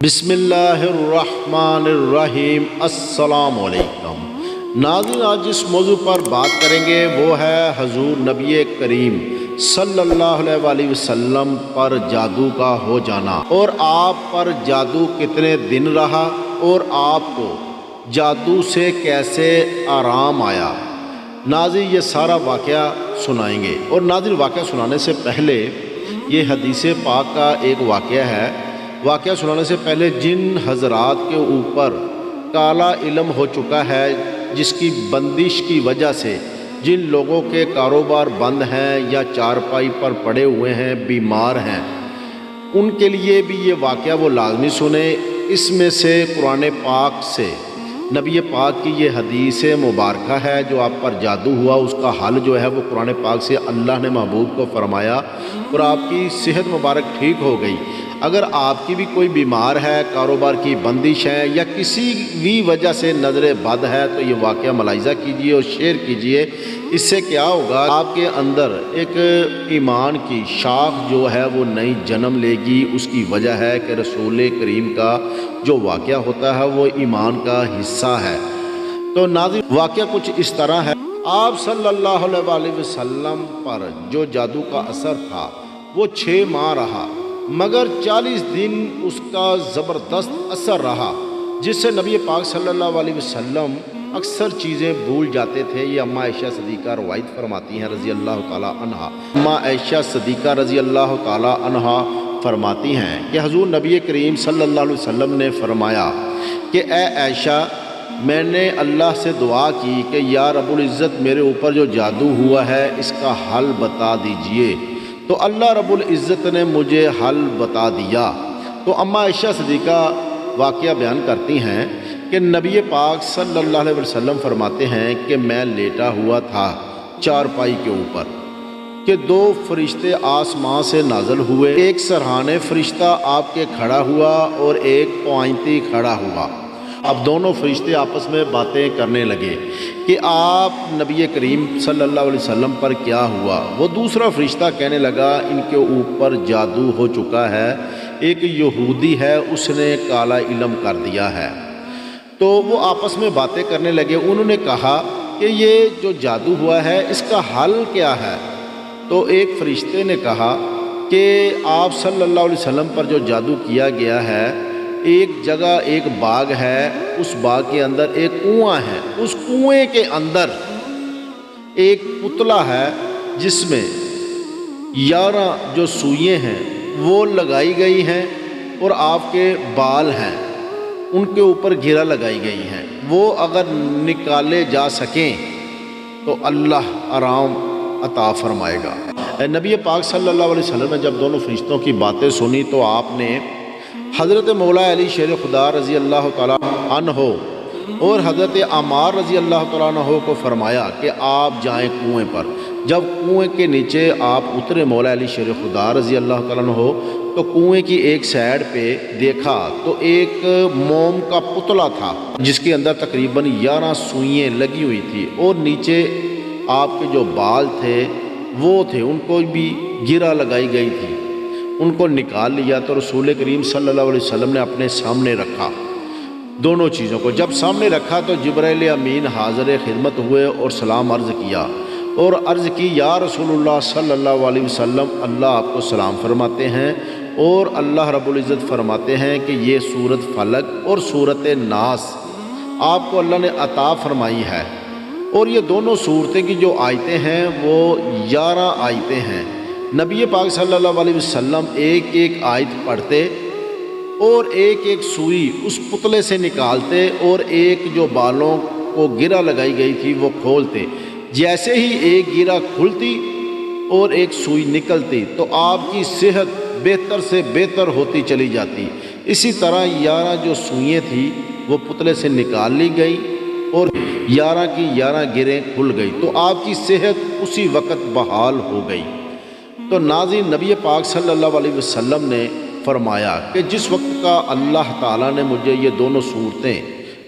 بسم اللہ الرحمن الرحیم۔ السلام علیکم ناظرین، آج جس موضوع پر بات کریں گے وہ ہے حضور نبی کریم صلی اللہ علیہ وآلہ وسلم پر جادو کا ہو جانا، اور آپ پر جادو کتنے دن رہا اور آپ کو جادو سے کیسے آرام آیا۔ ناظرین یہ سارا واقعہ سنائیں گے، اور ناظرین واقعہ سنانے سے پہلے یہ حدیث پاک کا ایک واقعہ ہے۔ واقعہ سنانے سے پہلے جن حضرات کے اوپر کالا علم ہو چکا ہے، جس کی بندش کی وجہ سے جن لوگوں کے کاروبار بند ہیں یا چارپائی پر پڑے ہوئے ہیں، بیمار ہیں، ان کے لیے بھی یہ واقعہ وہ لازمی سنیں۔ اس میں سے قرآن پاک سے نبی پاک کی یہ حدیث مبارکہ ہے، جو آپ پر جادو ہوا اس کا حل جو ہے وہ قرآن پاک سے اللہ نے محبوب کو فرمایا اور آپ کی صحت مبارک ٹھیک ہو گئی۔ اگر آپ کی بھی کوئی بیمار ہے، کاروبار کی بندش ہے یا کسی بھی وجہ سے نظر بد ہے، تو یہ واقعہ ملاحظہ کیجئے اور شیئر کیجئے۔ اس سے کیا ہوگا، آپ کے اندر ایک ایمان کی شاخ جو ہے وہ نئی جنم لے گی۔ اس کی وجہ ہے کہ رسول کریم کا جو واقعہ ہوتا ہے وہ ایمان کا حصہ ہے۔ تو ناظرین واقعہ کچھ اس طرح ہے، آپ صلی اللہ علیہ وآلہ وسلم پر جو جادو کا اثر تھا وہ 6 ماہ رہا، مگر 40 دن اس کا زبردست اثر رہا، جس سے نبی پاک صلی اللہ علیہ وسلم اکثر چیزیں بھول جاتے تھے۔ یہ اماں عائشہ صدیقہ روایت فرماتی ہیں رضی اللہ تعالی عنہا۔ اماں عائشہ صدیقہ رضی اللہ تعالی عنہا فرماتی ہیں کہ حضور نبی کریم صلی اللہ علیہ وسلم نے فرمایا کہ اے عائشہ، میں نے اللہ سے دعا کی کہ یا رب العزت میرے اوپر جو جادو ہوا ہے اس کا حل بتا دیجئے، تو اللہ رب العزت نے مجھے حل بتا دیا۔ تو اماں عائشہ صدیقہ واقعہ بیان کرتی ہیں کہ نبی پاک صلی اللہ علیہ وسلم فرماتے ہیں کہ میں لیٹا ہوا تھا چارپائی کے اوپر کہ 2 فرشتے آسمان سے نازل ہوئے، ایک سرہانے فرشتہ آپ کے کھڑا ہوا اور ایک پوائنتی کھڑا ہوا۔ اب دونوں فرشتے آپس میں باتیں کرنے لگے کہ آپ نبی کریم صلی اللہ علیہ وسلم پر کیا ہوا۔ وہ دوسرا فرشتہ کہنے لگا ان کے اوپر جادو ہو چکا ہے، ایک یہودی ہے اس نے کالا علم کر دیا ہے۔ تو وہ آپس میں باتیں کرنے لگے۔ انہوں نے کہا کہ یہ جو جادو ہوا ہے اس کا حل کیا ہے؟ تو ایک فرشتے نے کہا کہ آپ صلی اللہ علیہ وسلم پر جو جادو کیا گیا ہے، ایک جگہ ایک باغ ہے، اس باغ کے اندر ایک کنواں ہے، اس کنویں کے اندر ایک پتلا ہے جس میں 11 جو سوئیں ہیں وہ لگائی گئی ہیں، اور آپ کے بال ہیں ان کے اوپر گھیرا لگائی گئی ہیں۔ وہ اگر نکالے جا سکیں تو اللہ آرام عطا فرمائے گا۔ نبی پاک صلی اللہ علیہ وسلم نے جب دونوں فرشتوں کی باتیں سنی تو آپ نے حضرت مولا علی شیر خدا رضی اللہ تعالیٰ عنہ اور حضرت عمار رضی اللہ تعالیٰ عنہ کو فرمایا کہ آپ جائیں کنویں پر۔ جب کنویں کے نیچے آپ اترے مولا علی شیر خدا رضی اللہ تعالیٰ عنہ، تو کنویں کی ایک سائڈ پہ دیکھا تو ایک موم کا پتلا تھا جس کے اندر تقریباً 11 سوئیں لگی ہوئی تھی، اور نیچے آپ کے جو بال تھے وہ تھے، ان کو بھی گرہ لگائی گئی تھی۔ ان کو نکال لیا تو رسول کریم صلی اللہ علیہ وسلم نے اپنے سامنے رکھا دونوں چیزوں کو۔ جب سامنے رکھا تو جبرائیل امین حاضر خدمت ہوئے اور سلام عرض کیا، اور عرض کی یا رسول اللہ صلی اللہ علیہ وسلم، اللہ آپ کو سلام فرماتے ہیں، اور اللہ رب العزت فرماتے ہیں کہ یہ سورت فلق اور سورت ناس آپ کو اللہ نے عطا فرمائی ہے، اور یہ دونوں سورتیں کی جو آیتیں ہیں وہ 11 آیتیں ہیں۔ نبی پاک صلی اللہ علیہ وسلم ایک ایک آیت پڑھتے اور ایک ایک سوئی اس پتلے سے نکالتے، اور ایک جو بالوں کو گرہ لگائی گئی تھی وہ کھولتے۔ جیسے ہی ایک گرہ کھلتی اور ایک سوئی نکلتی تو آپ کی صحت بہتر سے بہتر ہوتی چلی جاتی۔ اسی طرح 11 جو سوئیں تھیں وہ پتلے سے نکال لی گئی اور 11 کی 11 گرہیں کھل گئی، تو آپ کی صحت اسی وقت بحال ہو گئی۔ تو ناظرین نبی پاک صلی اللہ علیہ وسلم نے فرمایا کہ جس وقت کا اللہ تعالیٰ نے مجھے یہ دونوں صورتیں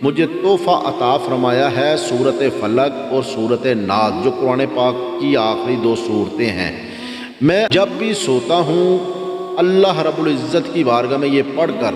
مجھے تحفہ عطا فرمایا ہے، سورت فلق اور سورت ناس، جو قرآن پاک کی آخری 2 صورتیں ہیں، میں جب بھی سوتا ہوں اللہ رب العزت کی بارگاہ میں یہ پڑھ کر